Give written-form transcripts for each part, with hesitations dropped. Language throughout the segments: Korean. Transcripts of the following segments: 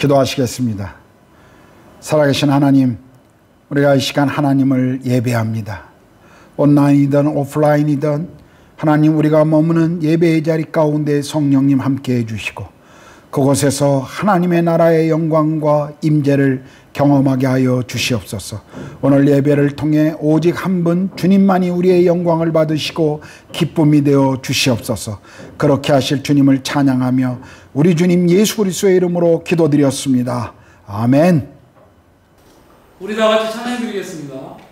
기도하시겠습니다. 살아계신 하나님, 우리가 이 시간 하나님을 예배합니다. 온라인이든 오프라인이든 하나님, 우리가 머무는 예배의 자리 가운데 성령님 함께해 주시고 그곳에서 하나님의 나라의 영광과 임재를 경험하게 하여 주시옵소서. 오늘 예배를 통해 오직 한 분 주님만이 우리의 영광을 받으시고 기쁨이 되어 주시옵소서. 그렇게 하실 주님을 찬양하며 우리 주님 예수 그리스도의 이름으로 기도드렸습니다. 아멘. 우리 다 같이 찬양드리겠습니다.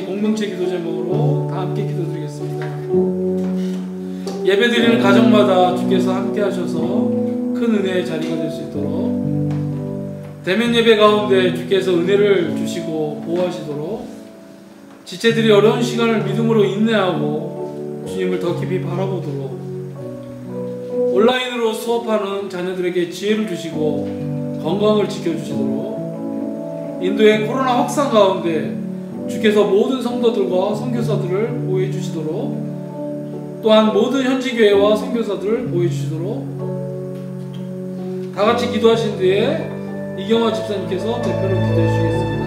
공동체 기도 제목으로 다 함께 기도드리겠습니다. 예배드리는 가정마다 주께서 함께 하셔서 큰 은혜의 자리가 될 수 있도록, 대면 예배 가운데 주께서 은혜를 주시고 보호하시도록, 지체들이 어려운 시간을 믿음으로 인내하고 주님을 더 깊이 바라보도록, 온라인으로 수업하는 자녀들에게 지혜를 주시고 건강을 지켜주시도록, 인도의 코로나 확산 가운데 주께서 모든 성도들과 선교사들을 보호해 주시도록, 또한 모든 현지교회와 선교사들을 보호해 주시도록, 다같이 기도하신 뒤에 이경화 집사님께서 대표로 기도해 주시겠습니다.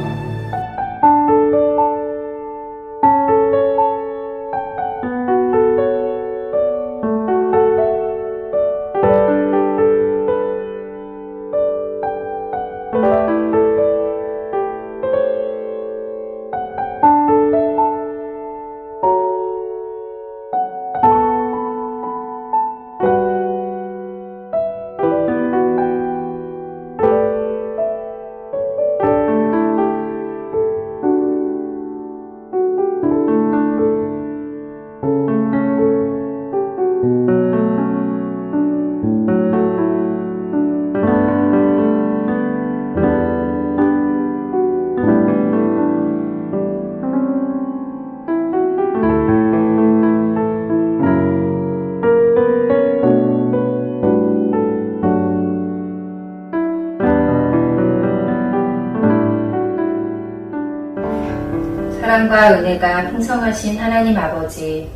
사랑과 은혜가 풍성하신 하나님 아버지,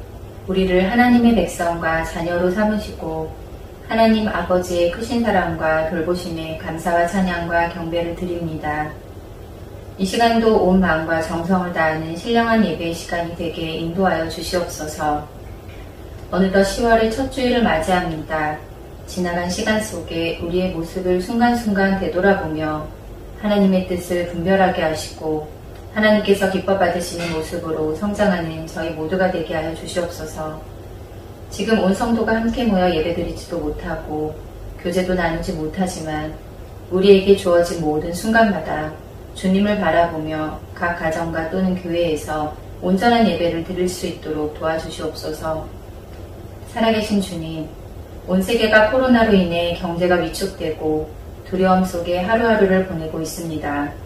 우리를 하나님의 백성과 자녀로 삼으시고 하나님 아버지의 크신 사랑과 돌보심에 감사와 찬양과 경배를 드립니다. 이 시간도 온 마음과 정성을 다하는 신령한 예배의 시간이 되게 인도하여 주시옵소서. 어느덧 10월의 첫 주일을 맞이합니다. 지나간 시간 속에 우리의 모습을 순간순간 되돌아보며 하나님의 뜻을 분별하게 하시고 하나님께서 기뻐 받으시는 모습으로 성장하는 저희 모두가 되게 하여 주시옵소서. 지금 온 성도가 함께 모여 예배드리지도 못하고 교제도 나누지 못하지만 우리에게 주어진 모든 순간마다 주님을 바라보며 각 가정과 또는 교회에서 온전한 예배를 드릴 수 있도록 도와주시옵소서. 살아계신 주님, 온 세계가 코로나로 인해 경제가 위축되고 두려움 속에 하루하루를 보내고 있습니다.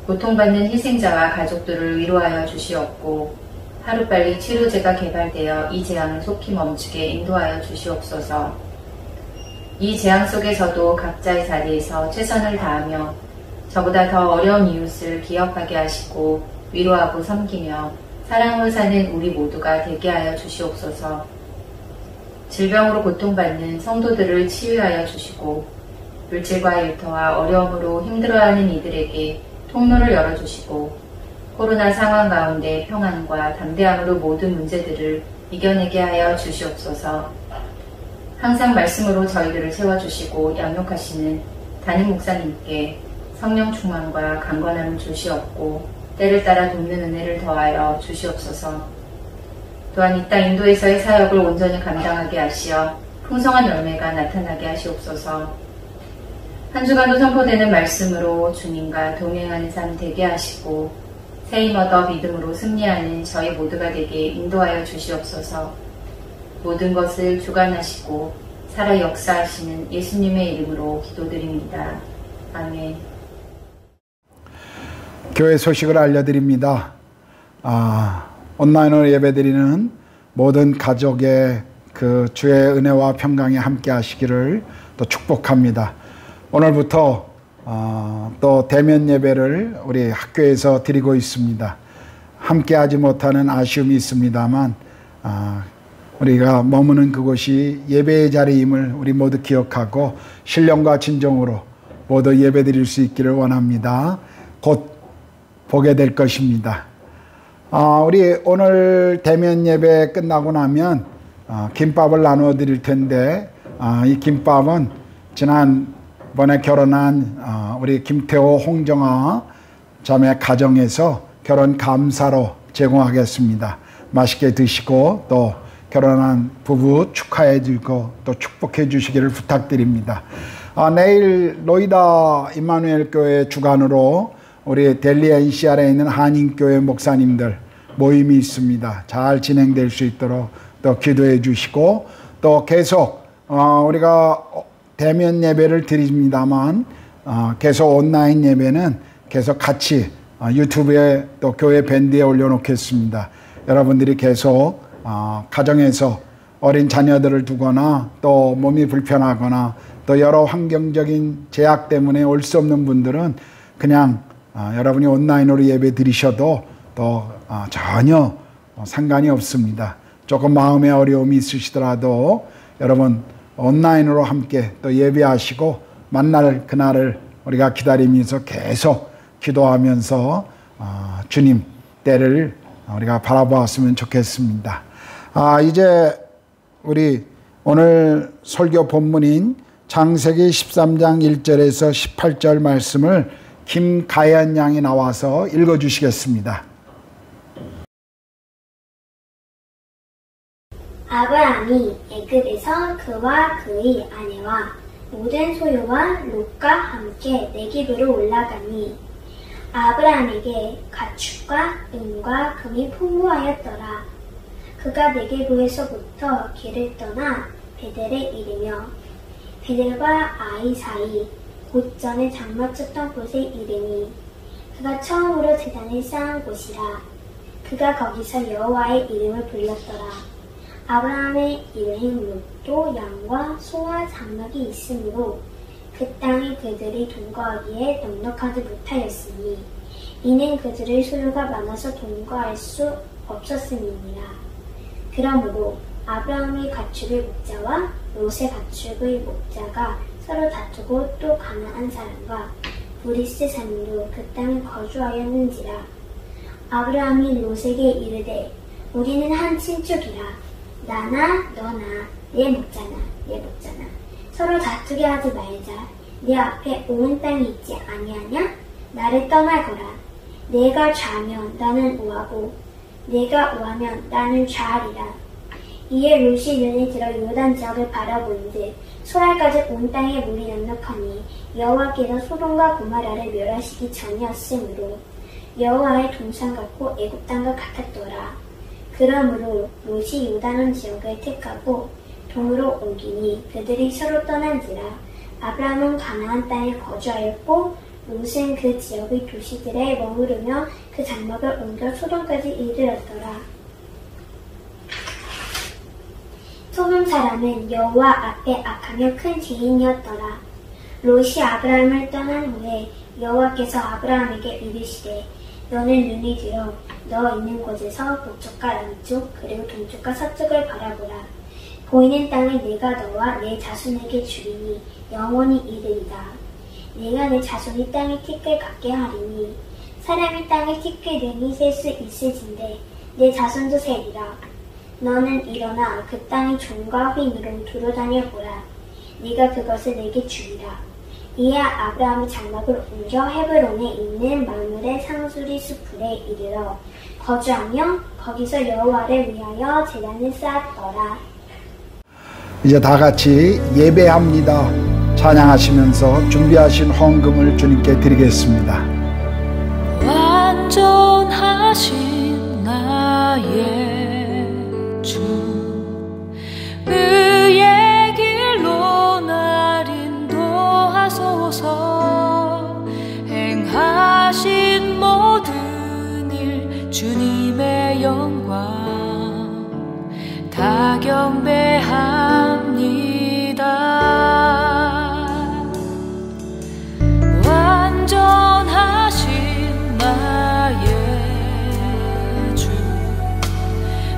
고통받는 희생자와 가족들을 위로하여 주시옵고 하루빨리 치료제가 개발되어 이 재앙을 속히 멈추게 인도하여 주시옵소서. 이 재앙 속에서도 각자의 자리에서 최선을 다하며 저보다 더 어려운 이웃을 기억하게 하시고 위로하고 섬기며 사랑으로 사는 우리 모두가 되게 하여 주시옵소서. 질병으로 고통받는 성도들을 치유하여 주시고 물질과 일터와 어려움으로 힘들어하는 이들에게 통로를 열어주시고 코로나 상황 가운데 평안과 담대함으로 모든 문제들을 이겨내게 하여 주시옵소서. 항상 말씀으로 저희들을 채워주시고 양육하시는 담임 목사님께 성령 충만과 강건함을 주시옵고 때를 따라 돕는 은혜를 더하여 주시옵소서. 또한 이 땅 인도에서의 사역을 온전히 감당하게 하시어 풍성한 열매가 나타나게 하시옵소서. 한 주간도 선포되는 말씀으로 주님과 동행하는 삶 되게 하시고 새 힘 얻어 믿음으로 승리하는 저희 모두가 되게 인도하여 주시옵소서. 모든 것을 주관하시고 살아 역사하시는 예수님의 이름으로 기도드립니다. 아멘. 교회 소식을 알려드립니다. 온라인으로 예배드리는 모든 가족의 그 주의 은혜와 평강이 함께 하시기를 또 축복합니다. 오늘부터 또 대면 예배를 우리 학교에서 드리고 있습니다. 함께 하지 못하는 아쉬움이 있습니다만 우리가 머무는 그곳이 예배의 자리임을 우리 모두 기억하고 신령과 진정으로 모두 예배 드릴 수 있기를 원합니다. 곧 보게 될 것입니다. 우리 오늘 대면 예배 끝나고 나면 김밥을 나누어 드릴 텐데 이 김밥은 지난번에 결혼한 우리 김태호 홍정아 자매 가정에서 결혼 감사로 제공하겠습니다. 맛있게 드시고 또 결혼한 부부 축하해 주고 또 축복해 주시기를 부탁드립니다. 내일 로이다 임마누엘 교회 주관으로 우리 델리 NCR에 있는 한인교회 목사님들 모임이 있습니다. 잘 진행될 수 있도록 또 기도해 주시고, 또 계속 우리가 대면 예배를 드립니다만 계속 온라인 예배는 계속 같이 유튜브에 또 교회 밴드에 올려놓겠습니다. 여러분들이 계속 가정에서 어린 자녀들을 두거나 또 몸이 불편하거나 또 여러 환경적인 제약 때문에 올 수 없는 분들은 그냥 여러분이 온라인으로 예배 드리셔도 또 전혀 상관이 없습니다. 조금 마음의 어려움이 있으시더라도 여러분 온라인으로 함께 또 예배하시고 만날 그날을 우리가 기다리면서 계속 기도하면서 주님 때를 우리가 바라보았으면 좋겠습니다. 이제 우리 오늘 설교 본문인 창세기 13장 1절에서 18절 말씀을 김가연 양이 나와서 읽어주시겠습니다. 아브라함이 애굽에서 그와 그의 아내와 모든 소유와 롯과 함께 네겝으로 올라가니 아브라함에게 가축과 은과 금이 풍부하였더라. 그가 네겝에서부터 길을 떠나 베델에 이르며 베델과 아이 사이 곧 전에 장막 쳤던 곳에 이르니 그가 처음으로 제단을 쌓은 곳이라. 그가 거기서 여호와의 이름을 불렀더라. 아브라함의 일행 롯도 양과 소와 장막이 있으므로 그 땅에 그들이 동거하기에 넉넉하지 못하였으니 이는 그들의 소유가 많아서 동거할 수 없었음이니라. 그러므로 아브라함의 가축의 목자와 롯의 가축의 목자가 서로 다투고 또 가나안 사람과 브리스 사람도 그 땅에 거주하였는지라. 아브라함이 롯에게 이르되 우리는 한 친족이라. 나나 너나 내 목자나 서로 다투게 하지 말자. 내 앞에 온 땅이 있지 아니하냐? 나를 떠나거라. 내가 좌면 나는 우하고 내가 우하면 나는 좌하리라. 이에 롯이 눈을 들어 요단 지역을 바라보는데 소랄까지 온 땅에 물이 넉넉하니 여호와께서 소돔과 고모라를 멸하시기 전이었으므로 여호와의 동산 같고 애굽 땅과 같았더라. 그러므로 롯이 요단원 지역을 택하고 동으로 옮기니 그들이 서로 떠난지라. 아브라함은 가나안 땅에 거주하였고 롯은 그 지역의 도시들에 머무르며 그 장막을 옮겨 소돔까지 이르렀더라. 소돔 사람은 여호와 앞에 악하며 큰 죄인이었더라. 롯이 아브라함을 떠난 후에 여호와께서 아브라함에게 이르시되 너는 눈이 들어 너 있는 곳에서 북쪽과 남쪽 그리고 동쪽과 서쪽을 바라보라. 보이는 땅을 내가 너와 내 자손에게 주리니 영원히 이르리다. 내가 내 자손이 땅의 티끌 같게 하리니 사람이 땅의 티끌등이 셀 수 있을진데 내 자손도 세리라. 너는 일어나 그 땅의 종과 휘인으로 두루다녀 보라. 네가 그것을 내게 주리라. 이에 아브라함이 장막을 옮겨 헤브론에 있는 마므레 상수리 숲에 이르러 거주하며 거기서 여호와를 위하여 제단을 쌓았더라. 이제 다 같이 예배합니다. 찬양하시면서 준비하신 헌금을 주님께 드리겠습니다. 완전하신 나의 주 의의 길로 날 인도하소서. 행하신 모든 일 주님의 영광 다 경배합니다. 완전하신 나의 주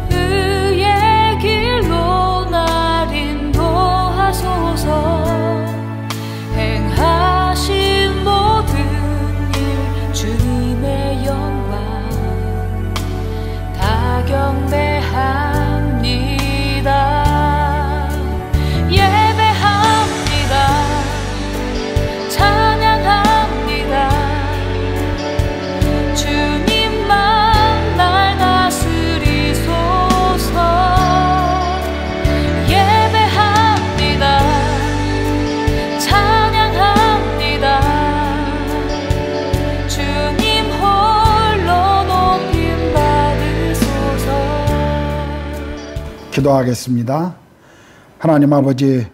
의의 길로 날 인도하소서. 행하신 모든 일 주님의 영광 다 경배합니다. 기도하겠습니다. 하나님 아버지,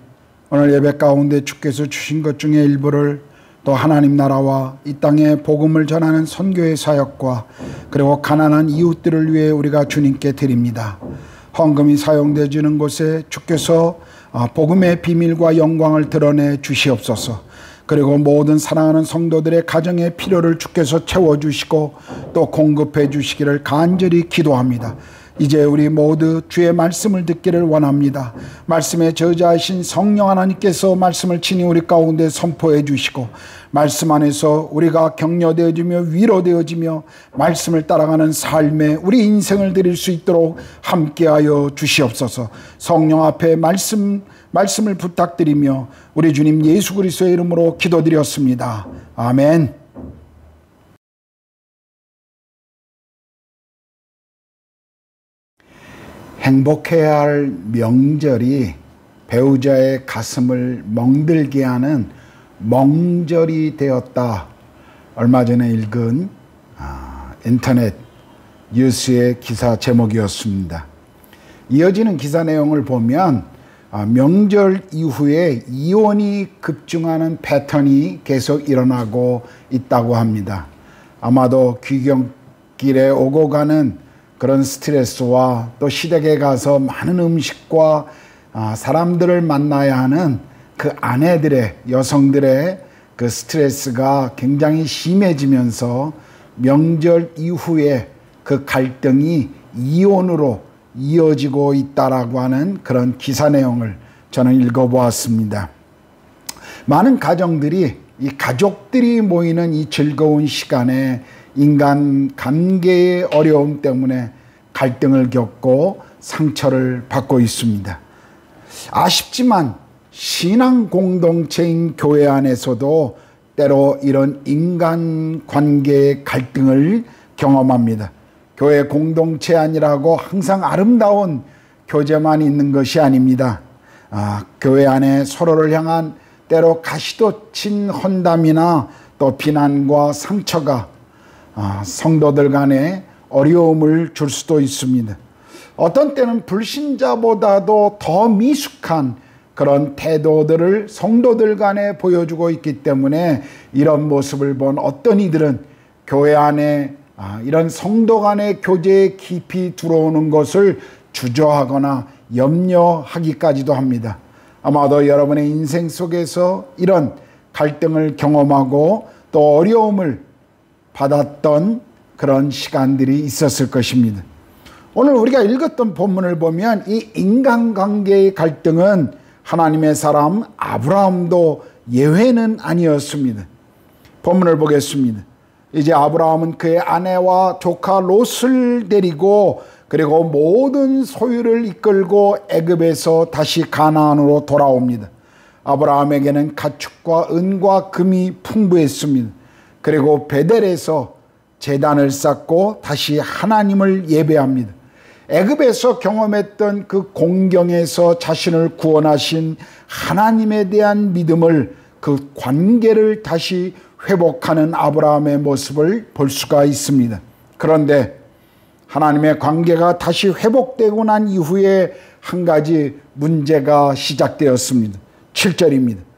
오늘 예배 가운데 주께서 주신 것 중에 일부를 또 하나님 나라와 이 땅에 복음을 전하는 선교의 사역과 그리고 가난한 이웃들을 위해 우리가 주님께 드립니다. 헌금이 사용되어지는 곳에 주께서 복음의 비밀과 영광을 드러내 주시옵소서. 그리고 모든 사랑하는 성도들의 가정의 필요를 주께서 채워주시고 또 공급해 주시기를 간절히 기도합니다. 이제 우리 모두 주의 말씀을 듣기를 원합니다. 말씀에 저자하신 성령 하나님께서 말씀을 친히 우리 가운데 선포해 주시고 말씀 안에서 우리가 격려되어지며 위로되어지며 말씀을 따라가는 삶에 우리 인생을 드릴 수 있도록 함께하여 주시옵소서. 성령 앞에 말씀을 부탁드리며 우리 주님 예수 그리스도의 이름으로 기도드렸습니다. 아멘. 행복해야 할 명절이 배우자의 가슴을 멍들게 하는 멍절이 되었다. 얼마 전에 읽은 인터넷 뉴스의 기사 제목이었습니다. 이어지는 기사 내용을 보면 명절 이후에 이혼이 급증하는 패턴이 계속 일어나고 있다고 합니다. 아마도 귀경길에 오고 가는 그런 스트레스와 또 시댁에 가서 많은 음식과 사람들을 만나야 하는 그 아내들의, 여성들의 그 스트레스가 굉장히 심해지면서 명절 이후에 그 갈등이 이혼으로 이어지고 있다라고 하는 그런 기사 내용을 저는 읽어보았습니다. 많은 가정들이 이 가족들이 모이는 이 즐거운 시간에 인간 관계의 어려움 때문에 갈등을 겪고 상처를 받고 있습니다. 아쉽지만 신앙 공동체인 교회 안에서도 때로 이런 인간 관계의 갈등을 경험합니다. 교회 공동체 아니라고 항상 아름다운 교제만 있는 것이 아닙니다. 교회 안에 서로를 향한 때로 가시돋친 헌담이나 또 비난과 상처가 성도들 간에 어려움을 줄 수도 있습니다. 어떤 때는 불신자보다도 더 미숙한 그런 태도들을 성도들 간에 보여주고 있기 때문에 이런 모습을 본 어떤 이들은 교회 안에 이런 성도 간의 교제에 깊이 들어오는 것을 주저하거나 염려하기까지도 합니다. 아마도 여러분의 인생 속에서 이런 갈등을 경험하고 또 어려움을 받았던 그런 시간들이 있었을 것입니다. 오늘 우리가 읽었던 본문을 보면 이 인간관계의 갈등은 하나님의 사람 아브라함도 예외는 아니었습니다. 본문을 보겠습니다. 이제 아브라함은 그의 아내와 조카 롯을 데리고 그리고 모든 소유를 이끌고 애굽에서 다시 가나안으로 돌아옵니다. 아브라함에게는 가축과 은과 금이 풍부했습니다. 그리고 베델에서 제단을 쌓고 다시 하나님을 예배합니다. 애굽에서 경험했던 그 공경에서 자신을 구원하신 하나님에 대한 믿음을, 그 관계를 다시 회복하는 아브라함의 모습을 볼 수가 있습니다. 그런데 하나님의 관계가 다시 회복되고 난 이후에 한 가지 문제가 시작되었습니다. 7절입니다.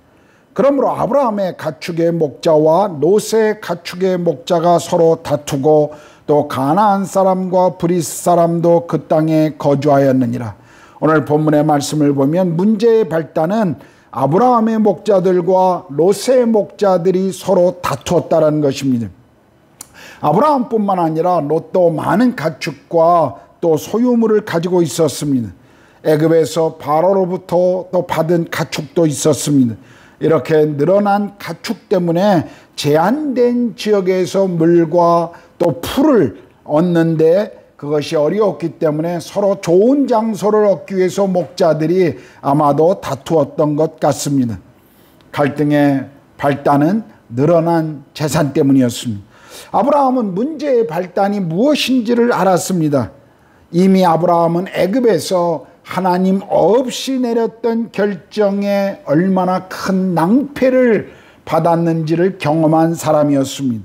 그러므로 아브라함의 가축의 목자와 롯의 가축의 목자가 서로 다투고 또 가나안 사람과 브리스 사람도 그 땅에 거주하였느니라. 오늘 본문의 말씀을 보면 문제의 발단은 아브라함의 목자들과 롯의 목자들이 서로 다투었다는 것입니다. 아브라함뿐만 아니라 롯도 많은 가축과 또 소유물을 가지고 있었습니다. 애굽에서 바로로부터 또 받은 가축도 있었습니다. 이렇게 늘어난 가축 때문에 제한된 지역에서 물과 또 풀을 얻는데 그것이 어려웠기 때문에 서로 좋은 장소를 얻기 위해서 목자들이 아마도 다투었던 것 같습니다. 갈등의 발단은 늘어난 재산 때문이었습니다. 아브라함은 문제의 발단이 무엇인지를 알았습니다. 이미 아브라함은 애굽에서 하나님 없이 내렸던 결정에 얼마나 큰 낭패를 받았는지를 경험한 사람이었습니다.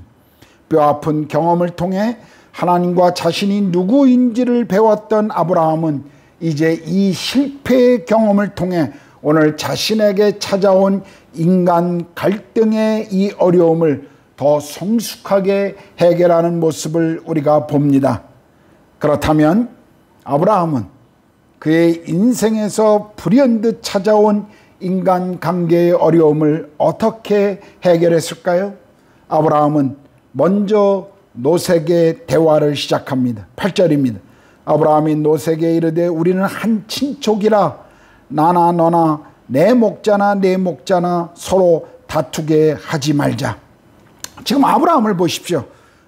뼈아픈 경험을 통해 하나님과 자신이 누구인지를 배웠던 아브라함은 이제 이 실패의 경험을 통해 오늘 자신에게 찾아온 인간 갈등의 이 어려움을 더 성숙하게 해결하는 모습을 우리가 봅니다. 그렇다면 아브라함은 그의 인생에서 불현듯 찾아온 인간관계의 어려움을 어떻게 해결했을까요? 아브라함은 먼저 노색의 대화를 시작합니다. 8절입니다. 아브라함이 노색에 이르되 우리는 한 친족이라 나나 너나 내 목자나 내 목자나 서로 다투게 하지 말자. 지금 아브라함을 보십시오.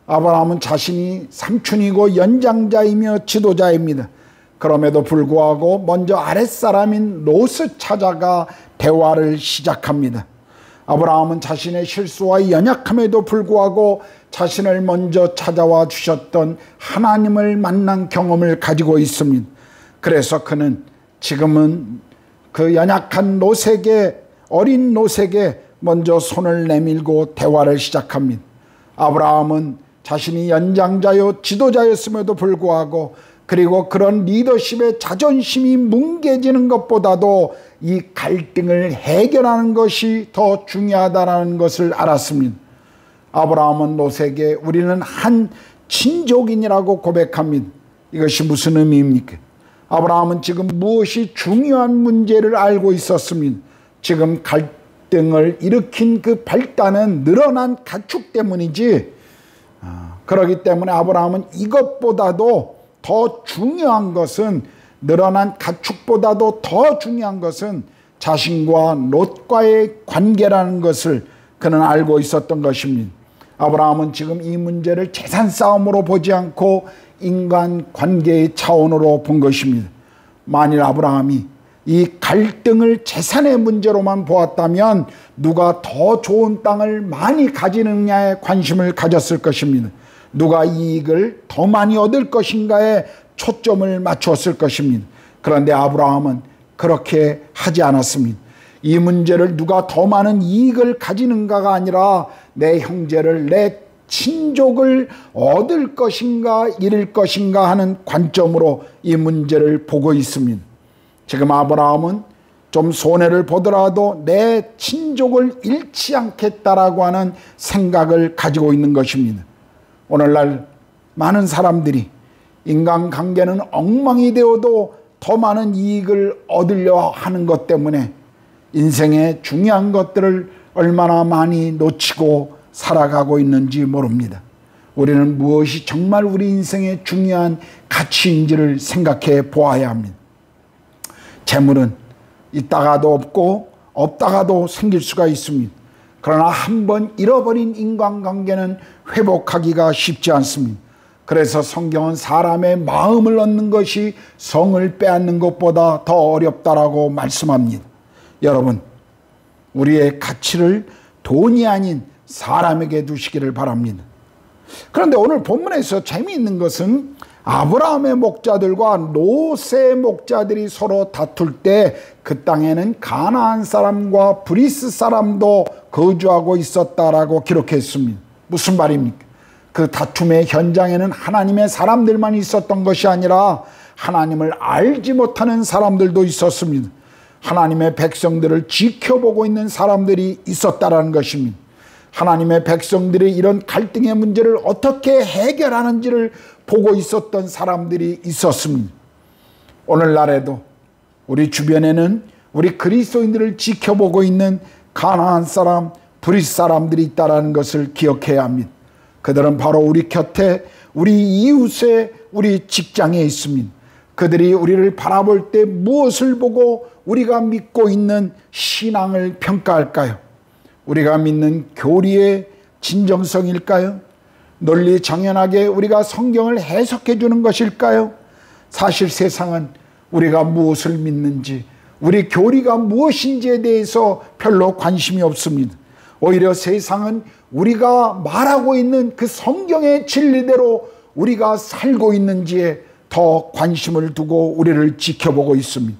아브라함은 자신이 삼촌이고 연장자이며 지도자입니다. 그럼에도 불구하고 먼저 아랫사람인 롯을 찾아가 대화를 시작합니다. 아브라함은 자신의 실수와 연약함에도 불구하고 자신을 먼저 찾아와 주셨던 하나님을 만난 경험을 가지고 있습니다. 그래서 그는 지금은 그 연약한 롯에게, 어린 롯에게 먼저 손을 내밀고 대화를 시작합니다. 아브라함은 자신이 연장자요 지도자였음에도 불구하고, 그리고 그런 리더십의 자존심이 뭉개지는 것보다도 이 갈등을 해결하는 것이 더 중요하다는 것을 알았습니다. 아브라함은 롯에게 우리는 한 친족인이라고 고백합니다. 이것이 무슨 의미입니까? 아브라함은 지금 무엇이 중요한 문제를 알고 있었습니다. 지금 갈등을 일으킨 그 발단은 늘어난 가축 때문이지, 그렇기 때문에 아브라함은 이것보다도 더 중요한 것은, 늘어난 가축보다도 더 중요한 것은 자신과 롯과의 관계라는 것을 그는 알고 있었던 것입니다. 아브라함은 지금 이 문제를 재산 싸움으로 보지 않고 인간 관계의 차원으로 본 것입니다. 만일 아브라함이 이 갈등을 재산의 문제로만 보았다면 누가 더 좋은 땅을 많이 가지느냐에 관심을 가졌을 것입니다. 누가 이익을 더 많이 얻을 것인가에 초점을 맞추었을 것입니다. 그런데 아브라함은 그렇게 하지 않았습니다. 이 문제를 누가 더 많은 이익을 가지는가가 아니라 내 형제를, 내 친족을 얻을 것인가 잃을 것인가 하는 관점으로 이 문제를 보고 있습니다. 지금 아브라함은 좀 손해를 보더라도 내 친족을 잃지 않겠다라고 하는 생각을 가지고 있는 것입니다. 오늘날 많은 사람들이 인간관계는 엉망이 되어도 더 많은 이익을 얻으려 하는 것 때문에 인생의 중요한 것들을 얼마나 많이 놓치고 살아가고 있는지 모릅니다. 우리는 무엇이 정말 우리 인생의 중요한 가치인지를 생각해 보아야 합니다. 재물은 있다가도 없고 없다가도 생길 수가 있습니다. 그러나 한번 잃어버린 인간관계는 회복하기가 쉽지 않습니다. 그래서 성경은 사람의 마음을 얻는 것이 성을 빼앗는 것보다 더 어렵다라고 말씀합니다. 여러분, 우리의 가치를 돈이 아닌 사람에게 두시기를 바랍니다. 그런데 오늘 본문에서 재미있는 것은 아브라함의 목자들과 롯의 목자들이 서로 다툴 때 그 땅에는 가나안 사람과 브리스 사람도 거주하고 있었다라고 기록했습니다. 무슨 말입니까? 그 다툼의 현장에는 하나님의 사람들만 있었던 것이 아니라 하나님을 알지 못하는 사람들도 있었습니다. 하나님의 백성들을 지켜보고 있는 사람들이 있었다라는 것입니다. 하나님의 백성들이 이런 갈등의 문제를 어떻게 해결하는지를 보고 있었던 사람들이 있었습니다. 오늘날에도 우리 주변에는 우리 그리스도인들을 지켜보고 있는 가나안 사람, 브리스 사람들이 있다는 것을 기억해야 합니다. 그들은 바로 우리 곁에, 우리 이웃에, 우리 직장에 있습니다. 그들이 우리를 바라볼 때 무엇을 보고 우리가 믿고 있는 신앙을 평가할까요? 우리가 믿는 교리의 진정성일까요? 논리 정연하게 우리가 성경을 해석해 주는 것일까요? 사실 세상은 우리가 무엇을 믿는지, 우리 교리가 무엇인지에 대해서 별로 관심이 없습니다. 오히려 세상은 우리가 말하고 있는 그 성경의 진리대로 우리가 살고 있는지에 더 관심을 두고 우리를 지켜보고 있습니다.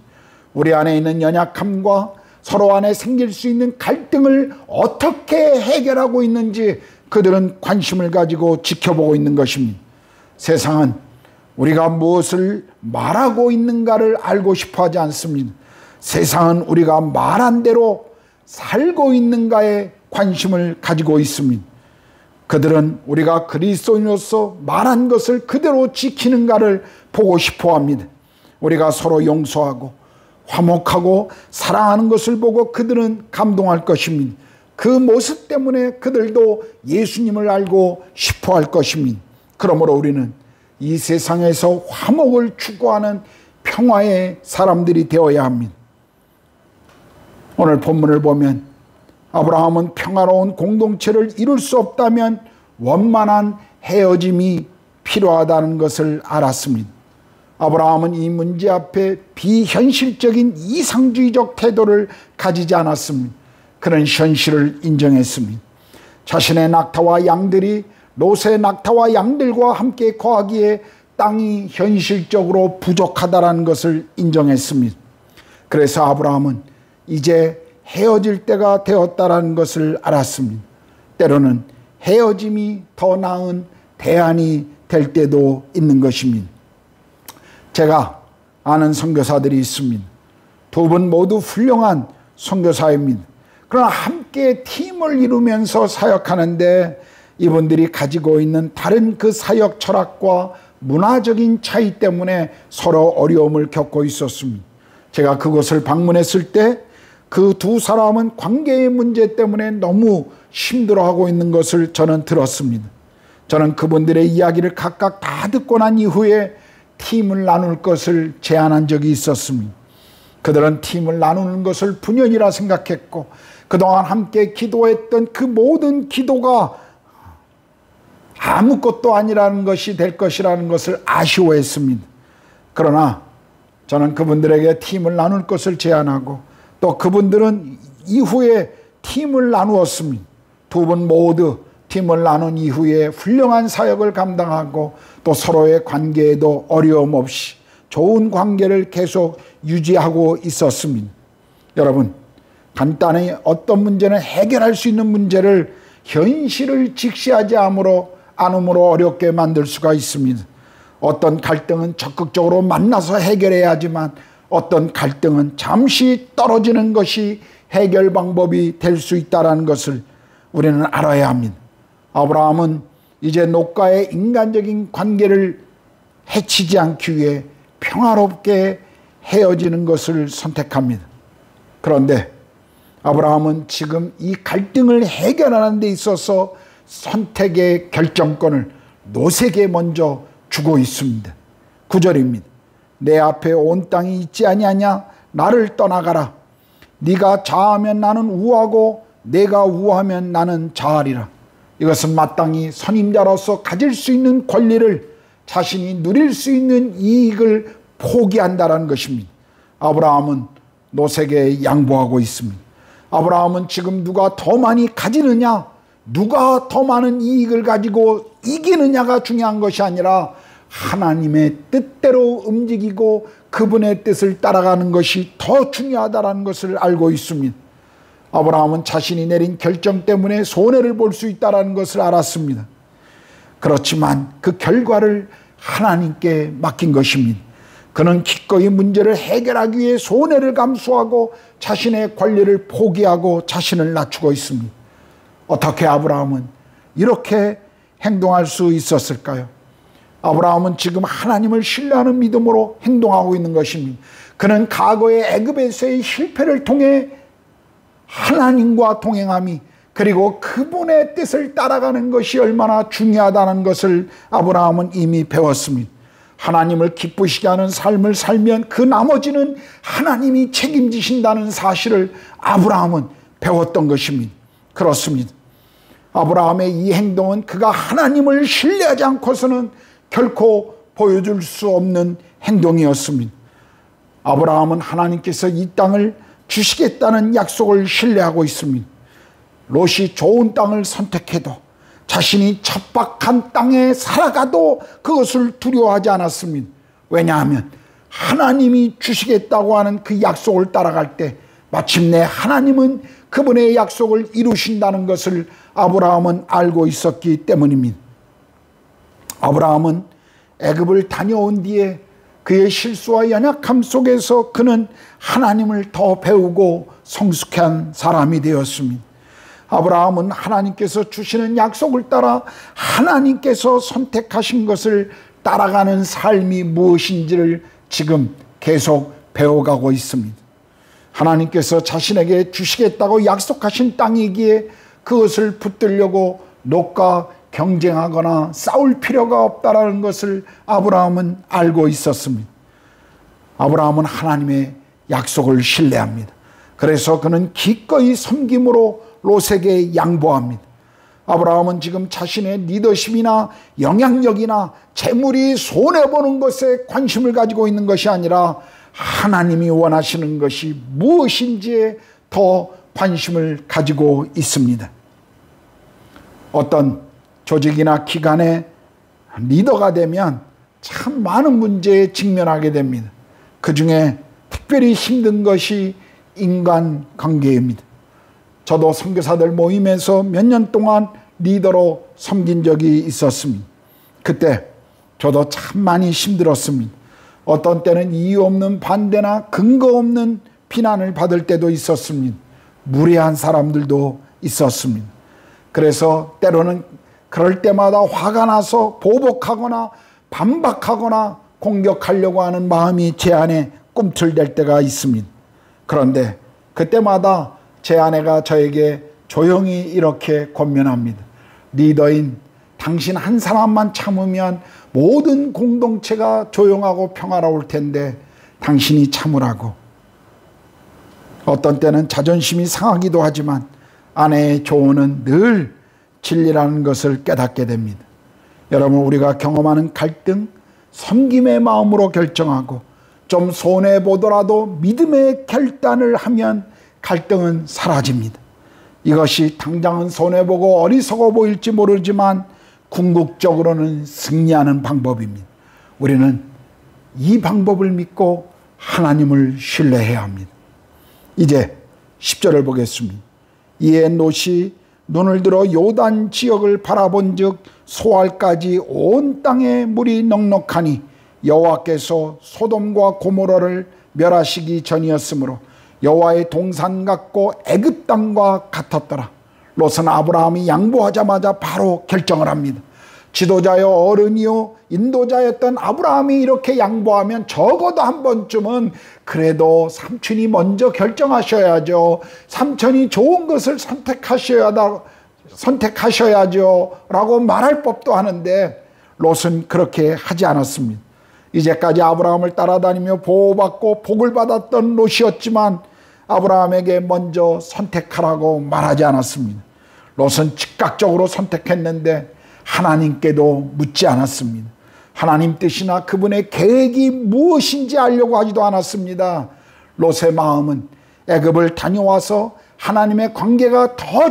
우리 안에 있는 연약함과 서로 안에 생길 수 있는 갈등을 어떻게 해결하고 있는지 그들은 관심을 가지고 지켜보고 있는 것입니다. 세상은 우리가 무엇을 말하고 있는가를 알고 싶어 하지 않습니다. 세상은 우리가 말한 대로 살고 있는가에 관심을 가지고 있습니다. 그들은 우리가 그리스도인으로서 말한 것을 그대로 지키는가를 보고 싶어 합니다. 우리가 서로 용서하고 화목하고 사랑하는 것을 보고 그들은 감동할 것입니다. 그 모습 때문에 그들도 예수님을 알고 싶어 할 것입니다. 그러므로 우리는 이 세상에서 화목을 추구하는 평화의 사람들이 되어야 합니다. 오늘 본문을 보면 아브라함은 평화로운 공동체를 이룰 수 없다면 원만한 헤어짐이 필요하다는 것을 알았습니다. 아브라함은 이 문제 앞에 비현실적인 이상주의적 태도를 가지지 않았습니다. 그런 현실을 인정했습니다. 자신의 낙타와 양들이 롯의 낙타와 양들과 함께 거하기에 땅이 현실적으로 부족하다는 것을 인정했습니다. 그래서 아브라함은 이제 헤어질 때가 되었다는 것을 알았습니다. 때로는 헤어짐이 더 나은 대안이 될 때도 있는 것입니다. 제가 아는 선교사들이 있습니다. 두 분 모두 훌륭한 선교사입니다. 그러나 함께 팀을 이루면서 사역하는데 이분들이 가지고 있는 다른 그 사역 철학과 문화적인 차이 때문에 서로 어려움을 겪고 있었습니다. 제가 그곳을 방문했을 때 그 두 사람은 관계의 문제 때문에 너무 힘들어하고 있는 것을 저는 들었습니다. 저는 그분들의 이야기를 각각 다 듣고 난 이후에 팀을 나눌 것을 제안한 적이 있었습니다. 그들은 팀을 나누는 것을 분연이라 생각했고 그동안 함께 기도했던 그 모든 기도가 아무것도 아니라는 것이 될 것이라는 것을 아쉬워했습니다. 그러나 저는 그분들에게 팀을 나눌 것을 제안하고 또 그분들은 이후에 팀을 나누었습니다. 두 분 모두 팀을 나눈 이후에 훌륭한 사역을 감당하고 또 서로의 관계에도 어려움 없이 좋은 관계를 계속 유지하고 있었습니다. 여러분, 간단히 어떤 문제는 해결할 수 있는 문제를 현실을 직시하지 않음으로 어렵게 만들 수가 있습니다. 어떤 갈등은 적극적으로 만나서 해결해야 하지만 어떤 갈등은 잠시 떨어지는 것이 해결 방법이 될 수 있다는 것을 우리는 알아야 합니다. 아브라함은 이제 롯과의 인간적인 관계를 해치지 않기 위해 평화롭게 헤어지는 것을 선택합니다. 그런데 아브라함은 지금 이 갈등을 해결하는 데 있어서 선택의 결정권을 롯에게 먼저 주고 있습니다. 9절입니다. 내 앞에 온 땅이 있지 아니하냐? 나를 떠나가라. 네가 자하면 나는 우하고 내가 우하면 나는 자하리라. 이것은 마땅히 선임자로서 가질 수 있는 권리를 자신이 누릴 수 있는 이익을 포기한다는 것입니다. 아브라함은 롯에게 양보하고 있습니다. 아브라함은 지금 누가 더 많이 가지느냐, 누가 더 많은 이익을 가지고 이기느냐가 중요한 것이 아니라 하나님의 뜻대로 움직이고 그분의 뜻을 따라가는 것이 더 중요하다는 것을 알고 있습니다. 아브라함은 자신이 내린 결정 때문에 손해를 볼 수 있다는 것을 알았습니다. 그렇지만 그 결과를 하나님께 맡긴 것입니다. 그는 기꺼이 문제를 해결하기 위해 손해를 감수하고 자신의 권리를 포기하고 자신을 낮추고 있습니다. 어떻게 아브라함은 이렇게 행동할 수 있었을까요? 아브라함은 지금 하나님을 신뢰하는 믿음으로 행동하고 있는 것입니다. 그는 과거의 애굽에서의 실패를 통해 하나님과 동행함이 그리고 그분의 뜻을 따라가는 것이 얼마나 중요하다는 것을 아브라함은 이미 배웠습니다. 하나님을 기쁘시게 하는 삶을 살면 그 나머지는 하나님이 책임지신다는 사실을 아브라함은 배웠던 것입니다. 그렇습니다. 아브라함의 이 행동은 그가 하나님을 신뢰하지 않고서는 결코 보여줄 수 없는 행동이었습니다. 아브라함은 하나님께서 이 땅을 주시겠다는 약속을 신뢰하고 있습니다. 롯이 좋은 땅을 선택해도 자신이 척박한 땅에 살아가도 그것을 두려워하지 않았습니다. 왜냐하면 하나님이 주시겠다고 하는 그 약속을 따라갈 때 마침내 하나님은 그분의 약속을 이루신다는 것을 아브라함은 알고 있었기 때문입니다. 아브라함은 애굽을 다녀온 뒤에 그의 실수와 연약함 속에서 그는 하나님을 더 배우고 성숙한 사람이 되었습니다. 아브라함은 하나님께서 주시는 약속을 따라 하나님께서 선택하신 것을 따라가는 삶이 무엇인지를 지금 계속 배워가고 있습니다. 하나님께서 자신에게 주시겠다고 약속하신 땅이기에 그것을 붙들려고 롯과 경쟁하거나 싸울 필요가 없다라는 것을 아브라함은 알고 있었습니다. 아브라함은 하나님의 약속을 신뢰합니다. 그래서 그는 기꺼이 섬김으로 롯에게 양보합니다. 아브라함은 지금 자신의 리더십이나 영향력이나 재물이 손해보는 것에 관심을 가지고 있는 것이 아니라 하나님이 원하시는 것이 무엇인지에 더 관심을 가지고 있습니다. 어떤 조직이나 기관의 리더가 되면 참 많은 문제에 직면하게 됩니다. 그 중에 특별히 힘든 것이 인간관계입니다. 저도 선교사들 모임에서 몇 년 동안 리더로 섬긴 적이 있었습니다. 그때 저도 참 많이 힘들었습니다. 어떤 때는 이유 없는 반대나 근거 없는 비난을 받을 때도 있었습니다. 무례한 사람들도 있었습니다. 그래서 때로는 그럴 때마다 화가 나서 보복하거나 반박하거나 공격하려고 하는 마음이 제 안에 꿈틀댈 때가 있습니다. 그런데 그때마다 제 아내가 저에게 조용히 이렇게 권면합니다. 리더인 당신 한 사람만 참으면 모든 공동체가 조용하고 평화로울 텐데 당신이 참으라고. 어떤 때는 자존심이 상하기도 하지만 아내의 조언은 늘 진리라는 것을 깨닫게 됩니다. 여러분, 우리가 경험하는 갈등, 섬김의 마음으로 결정하고 좀 손해보더라도 믿음의 결단을 하면 갈등은 사라집니다. 이것이 당장은 손해보고 어리석어 보일지 모르지만 궁극적으로는 승리하는 방법입니다. 우리는 이 방법을 믿고 하나님을 신뢰해야 합니다. 이제 10절을 보겠습니다. 이에 롯이 눈을 들어 요단 지역을 바라본 즉 소알까지 온 땅에 물이 넉넉하니 여호와께서 소돔과 고모라를 멸하시기 전이었으므로 여호와의 동산 같고 애굽 땅과 같았더라. 롯은 아브라함이 양보하자마자 바로 결정을 합니다. 지도자여 어른이요 인도자였던 아브라함이 이렇게 양보하면 적어도 한 번쯤은 그래도 삼촌이 먼저 결정하셔야죠. 삼촌이 좋은 것을 선택하셔야죠 라고 말할 법도 하는데 롯은 그렇게 하지 않았습니다. 이제까지 아브라함을 따라다니며 보호받고 복을 받았던 롯이었지만 아브라함에게 먼저 선택하라고 말하지 않았습니다. 롯은 즉각적으로 선택했는데 하나님께도 묻지 않았습니다. 하나님 뜻이나 그분의 계획이 무엇인지 알려고 하지도 않았습니다. 롯의 마음은 애굽을 다녀와서 하나님의 관계가 더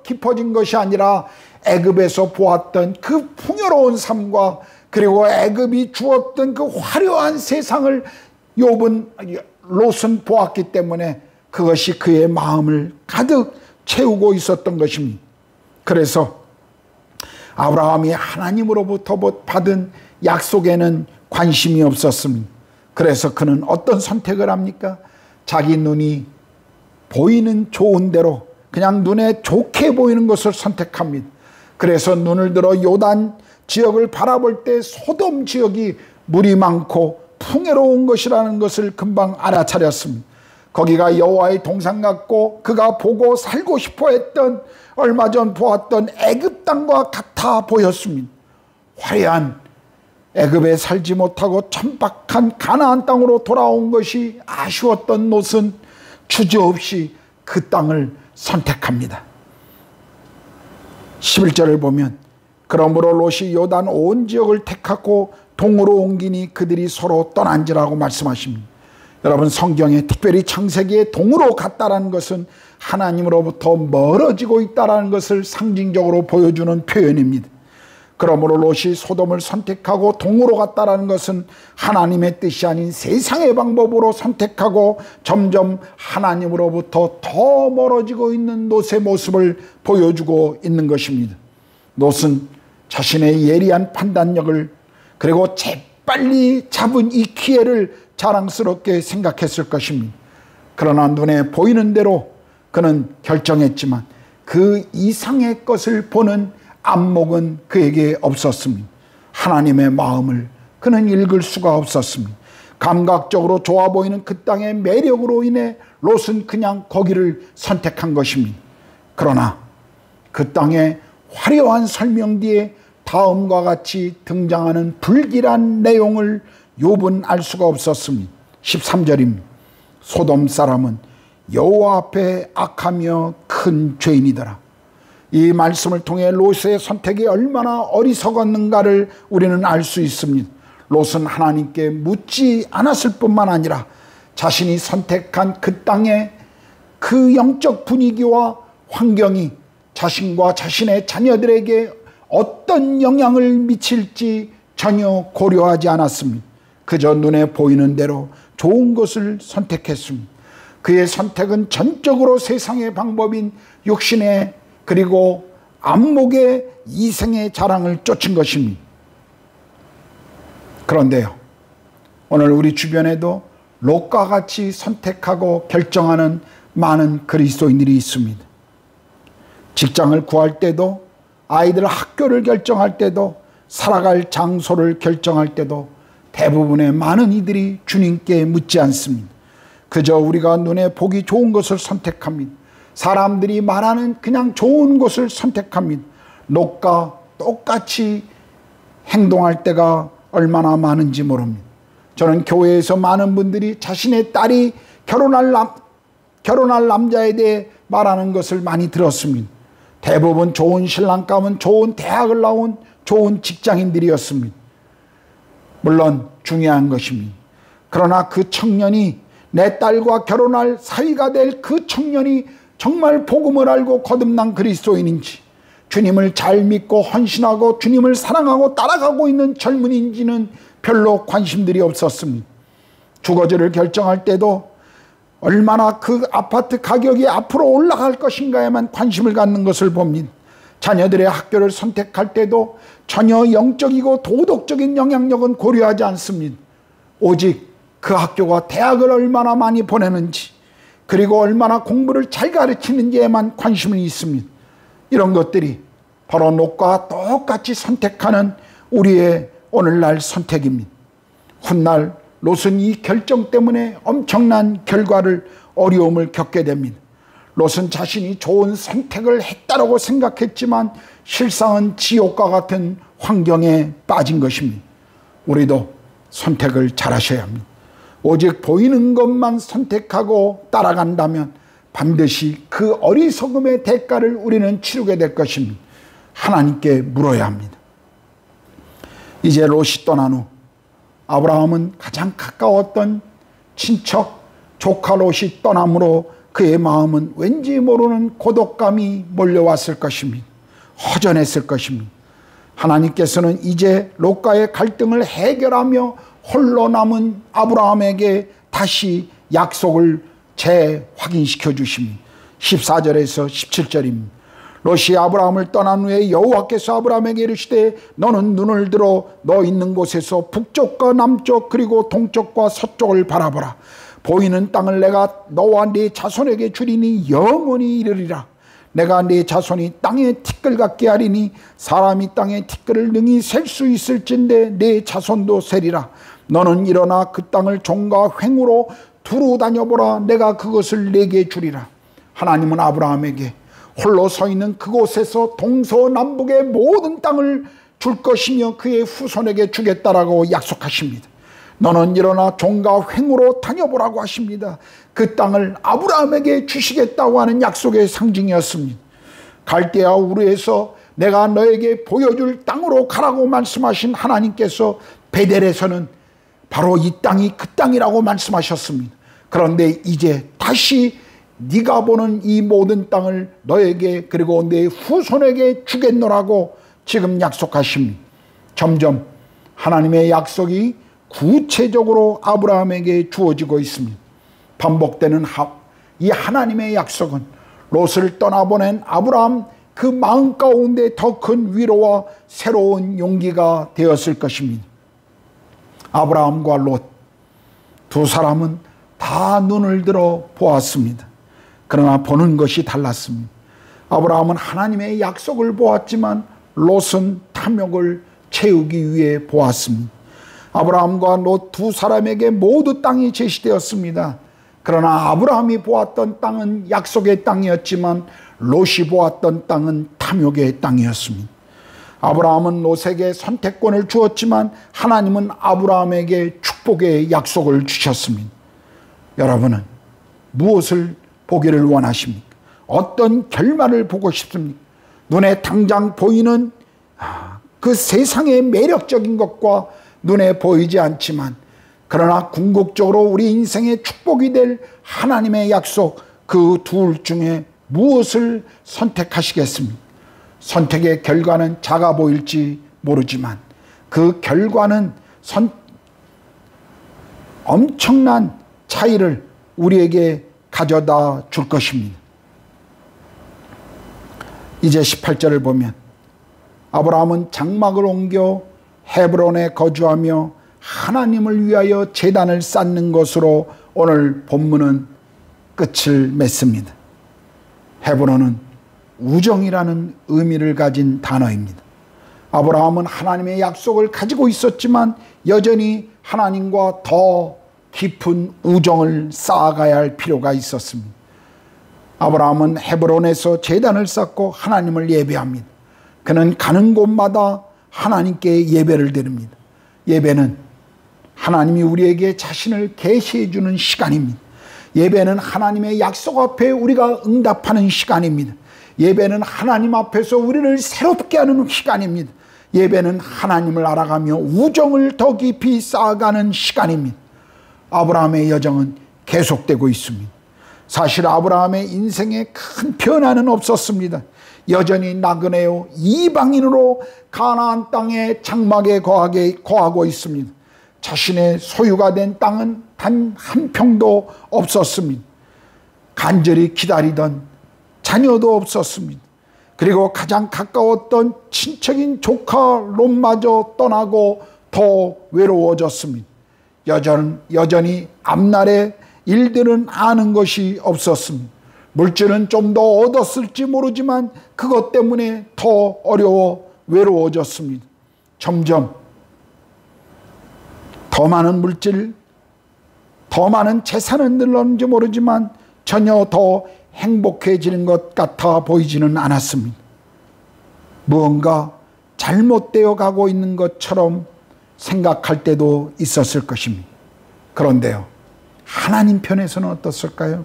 깊어진 것이 아니라 애굽에서 보았던 그 풍요로운 삶과 그리고 애굽이 주었던 그 화려한 세상을 롯은 보았기 때문에 그것이 그의 마음을 가득 채우고 있었던 것입니다. 그래서 아브라함이 하나님으로부터 받은 약속에는 관심이 없었습니다. 그래서 그는 어떤 선택을 합니까? 자기 눈이 보이는 좋은 대로 그냥 눈에 좋게 보이는 것을 선택합니다. 그래서 눈을 들어 요단 지역을 바라볼 때 소돔 지역이 물이 많고 풍요로운 것이라는 것을 금방 알아차렸습니다. 거기가 여호와의 동산 같고 그가 보고 살고 싶어 했던 얼마 전 보았던 애굽 땅과 같아 보였습니다. 화려한 애굽에 살지 못하고 천박한 가나안 땅으로 돌아온 것이 아쉬웠던 롯은 주저없이 그 땅을 선택합니다. 11절을 보면 그러므로 롯이 요단 온 지역을 택하고 동으로 옮기니 그들이 서로 떠난지라고 말씀하십니다. 여러분, 성경에 특별히 창세기에 동으로 갔다라는 것은 하나님으로부터 멀어지고 있다라는 것을 상징적으로 보여주는 표현입니다. 그러므로 롯이 소돔을 선택하고 동으로 갔다라는 것은 하나님의 뜻이 아닌 세상의 방법으로 선택하고 점점 하나님으로부터 더 멀어지고 있는 롯의 모습을 보여주고 있는 것입니다. 롯은 자신의 예리한 판단력을 그리고 재빨리 잡은 이 기회를 자랑스럽게 생각했을 것입니다. 그러나 눈에 보이는 대로 그는 결정했지만 그 이상의 것을 보는 안목은 그에게 없었습니다. 하나님의 마음을 그는 읽을 수가 없었습니다. 감각적으로 좋아 보이는 그 땅의 매력으로 인해 롯은 그냥 거기를 선택한 것입니다. 그러나 그 땅의 화려한 설명 뒤에 다음과 같이 등장하는 불길한 내용을 욥은 알 수가 없었습니다. 13절입니다. 소돔 사람은 여호와 앞에 악하며 큰 죄인이더라. 이 말씀을 통해 롯의 선택이 얼마나 어리석었는가를 우리는 알 수 있습니다. 롯은 하나님께 묻지 않았을 뿐만 아니라 자신이 선택한 그 땅의 그 영적 분위기와 환경이 자신과 자신의 자녀들에게 어떤 영향을 미칠지 전혀 고려하지 않았습니다. 그저 눈에 보이는 대로 좋은 것을 선택했습니다. 그의 선택은 전적으로 세상의 방법인 육신의 그리고 안목의 이생의 자랑을 쫓은 것입니다. 그런데요, 오늘 우리 주변에도 롯과 같이 선택하고 결정하는 많은 그리스도인들이 있습니다. 직장을 구할 때도, 아이들 학교를 결정할 때도, 살아갈 장소를 결정할 때도 대부분의 많은 이들이 주님께 묻지 않습니다. 그저 우리가 눈에 보기 좋은 것을 선택합니다. 사람들이 말하는 그냥 좋은 것을 선택합니다. 롯과 똑같이 행동할 때가 얼마나 많은지 모릅니다. 저는 교회에서 많은 분들이 자신의 딸이 결혼할 남자에 대해 말하는 것을 많이 들었습니다. 대부분 좋은 신랑감은 좋은 대학을 나온 좋은 직장인들이었습니다. 물론 중요한 것입니다. 그러나 그 청년이, 내 딸과 결혼할 사위가 될 그 청년이 정말 복음을 알고 거듭난 그리스도인인지, 주님을 잘 믿고 헌신하고 주님을 사랑하고 따라가고 있는 젊은이인지는 별로 관심들이 없었습니다. 주거지를 결정할 때도 얼마나 그 아파트 가격이 앞으로 올라갈 것인가에만 관심을 갖는 것을 봅니다. 자녀들의 학교를 선택할 때도 전혀 영적이고 도덕적인 영향력은 고려하지 않습니다. 오직 그 학교가 대학을 얼마나 많이 보내는지, 그리고 얼마나 공부를 잘 가르치는지에만 관심이 있습니다. 이런 것들이 바로 롯과 똑같이 선택하는 우리의 오늘날 선택입니다. 훗날 롯은 이 결정 때문에 엄청난 결과를, 어려움을 겪게 됩니다. 롯은 자신이 좋은 선택을 했다라고 생각했지만 실상은 지옥과 같은 환경에 빠진 것입니다. 우리도 선택을 잘 하셔야 합니다. 오직 보이는 것만 선택하고 따라간다면 반드시 그 어리석음의 대가를 우리는 치르게 될 것입니다. 하나님께 물어야 합니다. 이제 롯이 떠난 후 아브라함은 가장 가까웠던 친척 조카 롯이 떠남으로 그의 마음은 왠지 모르는 고독감이 몰려왔을 것입니다. 허전했을 것입니다. 하나님께서는 이제 롯과의 갈등을 해결하며 홀로 남은 아브라함에게 다시 약속을 재확인시켜 주십니다. 14절에서 17절입니다. 롯이 아브라함을 떠난 후에 여호와께서 아브라함에게 이르시되 너는 눈을 들어 너 있는 곳에서 북쪽과 남쪽 그리고 동쪽과 서쪽을 바라보라. 보이는 땅을 내가 너와 네 자손에게 주리니 영원히 이르리라. 내가 네 자손이 땅의 티끌 같게 하리니 사람이 땅의 티끌을 능히 셀 수 있을진데 네 자손도 세리라. 너는 일어나 그 땅을 종과 횡으로 두루 다녀보라. 내가 그것을 내게 주리라. 하나님은 아브라함에게 홀로 서 있는 그곳에서 동서남북의 모든 땅을 줄 것이며 그의 후손에게 주겠다라고 약속하십니다. 너는 일어나 종과 횡으로 다녀보라고 하십니다. 그 땅을 아브라함에게 주시겠다고 하는 약속의 상징이었습니다. 갈대아 우르에서 내가 너에게 보여줄 땅으로 가라고 말씀하신 하나님께서 베델에서는 바로 이 땅이 그 땅이라고 말씀하셨습니다. 그런데 이제 다시 네가 보는 이 모든 땅을 너에게 그리고 내 후손에게 주겠노라고 지금 약속하십니다. 점점 하나님의 약속이 구체적으로 아브라함에게 주어지고 있습니다. 반복되는 이 하나님의 약속은 롯을 떠나보낸 아브라함 그 마음 가운데 더 큰 위로와 새로운 용기가 되었을 것입니다. 아브라함과 롯 두 사람은 다 눈을 들어 보았습니다. 그러나 보는 것이 달랐습니다. 아브라함은 하나님의 약속을 보았지만 롯은 탐욕을 채우기 위해 보았습니다. 아브라함과 롯 두 사람에게 모두 땅이 제시되었습니다. 그러나 아브라함이 보았던 땅은 약속의 땅이었지만 롯이 보았던 땅은 탐욕의 땅이었습니다. 아브라함은 롯에게 선택권을 주었지만 하나님은 아브라함에게 축복의 약속을 주셨습니다. 여러분은 무엇을 보기를 원하십니까? 어떤 결말을 보고 싶습니까? 눈에 당장 보이는 그 세상의 매력적인 것과 눈에 보이지 않지만 그러나 궁극적으로 우리 인생의 축복이 될 하나님의 약속, 그 둘 중에 무엇을 선택하시겠습니까? 선택의 결과는 작아 보일지 모르지만 그 결과는 엄청난 차이를 우리에게 가져다 줄 것입니다. 이제 18절을 보면 아브라함은 장막을 옮겨 헤브론에 거주하며 하나님을 위하여 제단을 쌓는 것으로 오늘 본문은 끝을 맺습니다. 헤브론은 우정이라는 의미를 가진 단어입니다. 아브라함은 하나님의 약속을 가지고 있었지만 여전히 하나님과 더 깊은 우정을 쌓아가야 할 필요가 있었습니다. 아브라함은 헤브론에서 제단을 쌓고 하나님을 예배합니다. 그는 가는 곳마다 하나님께 예배를 드립니다. 예배는 하나님이 우리에게 자신을 계시해 주는 시간입니다. 예배는 하나님의 약속 앞에 우리가 응답하는 시간입니다. 예배는 하나님 앞에서 우리를 새롭게 하는 시간입니다. 예배는 하나님을 알아가며 우정을 더 깊이 쌓아가는 시간입니다. 아브라함의 여정은 계속되고 있습니다. 사실 아브라함의 인생에 큰 변화는 없었습니다. 여전히 나그네요 이방인으로 가나안 땅의 장막에 거하고 있습니다. 자신의 소유가 된 땅은 단 한 평도 없었습니다. 간절히 기다리던 자녀도 없었습니다. 그리고 가장 가까웠던 친척인 조카 롯마저 떠나고 더 외로워졌습니다. 여전히 앞날의 일들은 아는 것이 없었습니다. 물질은 좀 더 얻었을지 모르지만 그것 때문에 더 외로워졌습니다. 점점 더 많은 물질, 더 많은 재산은 늘었는지 모르지만 전혀 더 행복해지는 것 같아 보이지는 않았습니다. 무언가 잘못되어 가고 있는 것처럼 생각할 때도 있었을 것입니다. 그런데요, 하나님 편에서는 어떻을까요?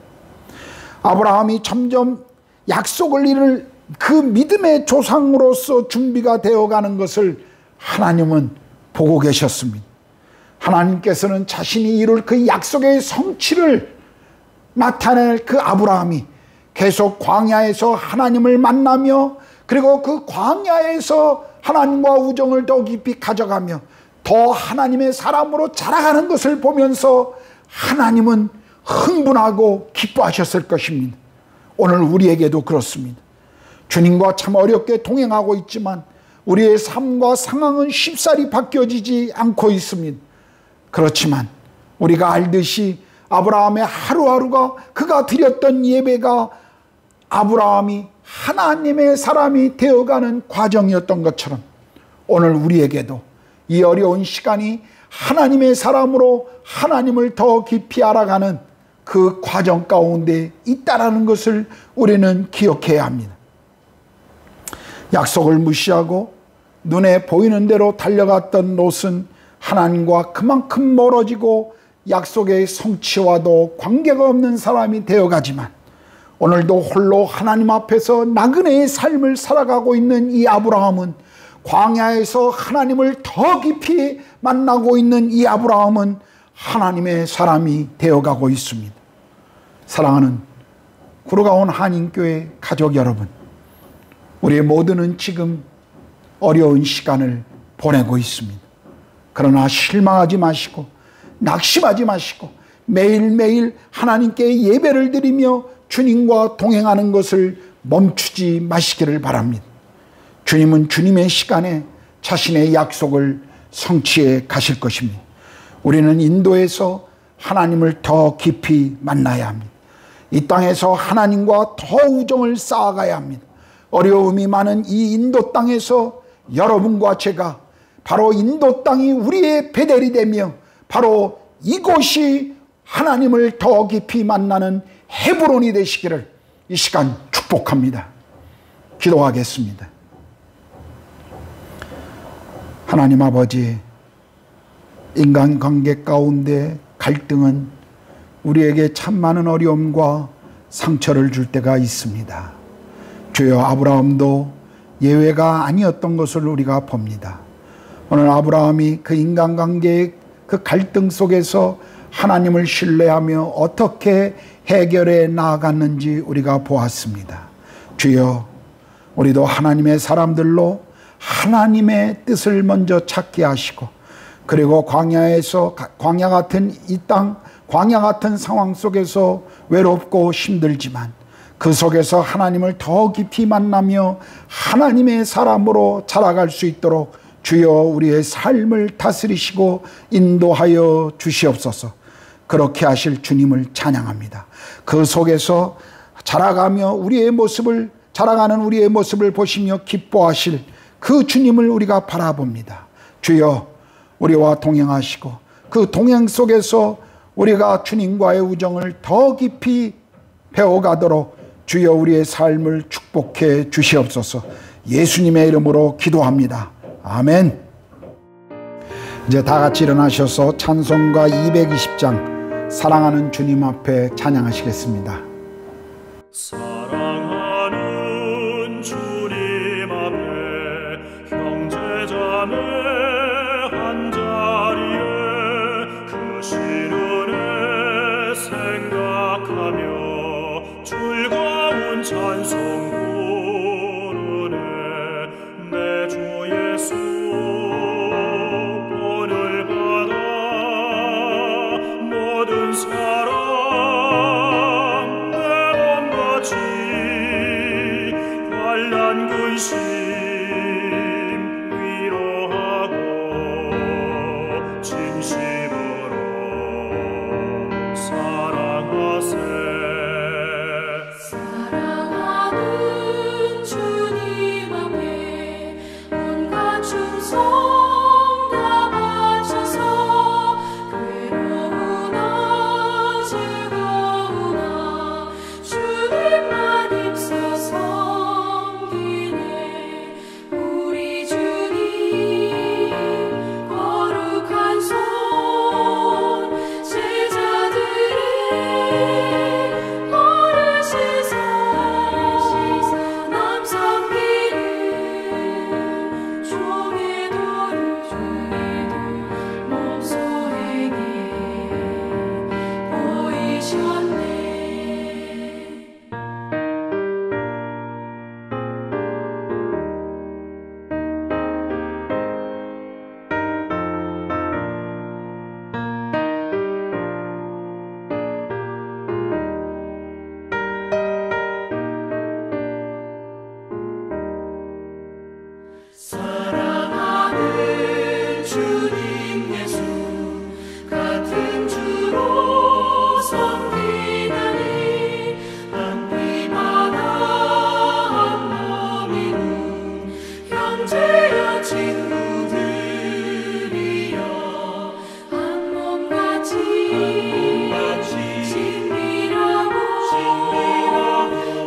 아브라함이 점점 약속을 이룰 그 믿음의 조상으로서 준비가 되어가는 것을 하나님은 보고 계셨습니다. 하나님께서는 자신이 이룰 그 약속의 성취를 나타낼 그 아브라함이 계속 광야에서 하나님을 만나며 그리고 그 광야에서 하나님과 우정을 더 깊이 가져가며 더 하나님의 사람으로 자라가는 것을 보면서 하나님은 흥분하고 기뻐하셨을 것입니다. 오늘 우리에게도 그렇습니다. 주님과 참 어렵게 동행하고 있지만 우리의 삶과 상황은 쉽사리 바뀌어지지 않고 있습니다. 그렇지만 우리가 알듯이 아브라함의 하루하루가 그가 드렸던 예배가 아브라함이 하나님의 사람이 되어가는 과정이었던 것처럼 오늘 우리에게도 이 어려운 시간이 하나님의 사람으로 하나님을 더 깊이 알아가는 그 과정 가운데 있다라는 것을 우리는 기억해야 합니다. 약속을 무시하고 눈에 보이는 대로 달려갔던 롯은 하나님과 그만큼 멀어지고 약속의 성취와도 관계가 없는 사람이 되어가지만 오늘도 홀로 하나님 앞에서 나그네의 삶을 살아가고 있는 이 아브라함은 광야에서 하나님을 더 깊이 만나고 있는 이 아브라함은 하나님의 사람이 되어가고 있습니다. 사랑하는 구로가온 한인교회 가족 여러분, 우리 모두는 지금 어려운 시간을 보내고 있습니다. 그러나 실망하지 마시고 낙심하지 마시고 매일매일 하나님께 예배를 드리며 주님과 동행하는 것을 멈추지 마시기를 바랍니다. 주님은 주님의 시간에 자신의 약속을 성취해 가실 것입니다. 우리는 인도에서 하나님을 더 깊이 만나야 합니다. 이 땅에서 하나님과 더 우정을 쌓아가야 합니다. 어려움이 많은 이 인도 땅에서 여러분과 제가 바로 인도 땅이 우리의 베델이 되며 바로 이곳이 하나님을 더 깊이 만나는 헤브론이 되시기를 이 시간 축복합니다. 기도하겠습니다. 하나님 아버지, 인간관계 가운데 갈등은 우리에게 참 많은 어려움과 상처를 줄 때가 있습니다. 주여, 아브라함도 예외가 아니었던 것을 우리가 봅니다. 오늘 아브라함이 그 인간관계의 그 갈등 속에서 하나님을 신뢰하며 어떻게 해결해 나아갔는지 우리가 보았습니다. 주여, 우리도 하나님의 사람들로 하나님의 뜻을 먼저 찾게 하시고, 그리고 광야에서, 광야 같은 이 땅, 광야 같은 상황 속에서 외롭고 힘들지만 그 속에서 하나님을 더 깊이 만나며 하나님의 사람으로 자라갈 수 있도록 주여 우리의 삶을 다스리시고 인도하여 주시옵소서. 그렇게 하실 주님을 찬양합니다. 그 속에서 자라가며 자라가는 우리의 모습을 보시며 기뻐하실 그 주님을 우리가 바라봅니다. 주여, 우리와 동행하시고 그 동행 속에서 우리가 주님과의 우정을 더 깊이 배워가도록 주여 우리의 삶을 축복해 주시옵소서. 예수님의 이름으로 기도합니다. 아멘. 이제 다 같이 일어나셔서 찬송가 220장 사랑하는 주님 앞에 찬양하시겠습니다. 사랑하는 주님 앞에 형제자매 한자리에 그 시련에 생각하며 즐거운 찬송 부르네. 내 주 예수 본을 받아 모든 사랑 내 몸같이 환난 근심 위로하고 진심으로 사랑하세. 사랑하는 주님 앞에 온갖 충성 다 바쳐서 괴로우나 즐거우나 주님만 입서 섬기네. 우리 주님 거룩한 손 제자들의 어르시사 남 섬기는 종의 도를 목소에게 보이셨네. 사랑하는 주님 예수 같은 주로 섬기나니 한 피마다 한 몸이군 형제여 친구들이여 한 몸같이 친밀하고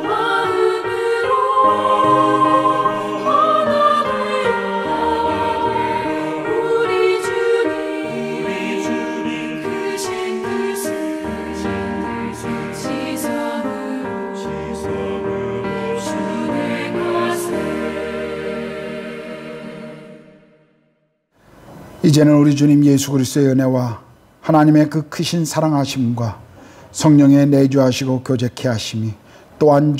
마음으로 하나 되어 우리 주님 크신 뜻을 지성으로 준행하세. 이제는 우리 주님 예수 그리스도의 은혜와 하나님의 그 크신 사랑하심과 성령의 내주하시고 교제케 하심이 또한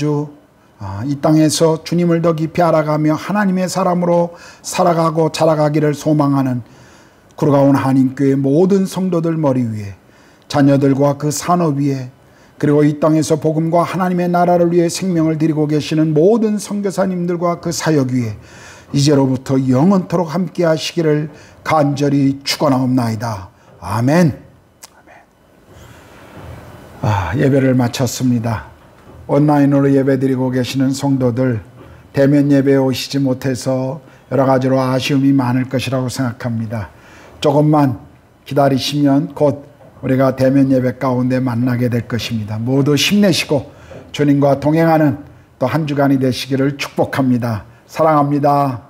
이 땅에서 주님을 더 깊이 알아가며 하나님의 사람으로 살아가고 자라가기를 소망하는 구로가온 한인교회 모든 성도들 머리 위에, 자녀들과 그 산업 위에, 그리고 이 땅에서 복음과 하나님의 나라를 위해 생명을 드리고 계시는 모든 선교사님들과 그 사역 위에 이제로부터 영원토록 함께 하시기를 간절히 축원하옵나이다. 아멘. 예배를 마쳤습니다. 온라인으로 예배드리고 계시는 성도들, 대면 예배에 오시지 못해서 여러 가지로 아쉬움이 많을 것이라고 생각합니다. 조금만 기다리시면 곧 우리가 대면 예배 가운데 만나게 될 것입니다. 모두 힘내시고 주님과 동행하는 또 한 주간이 되시기를 축복합니다. 사랑합니다.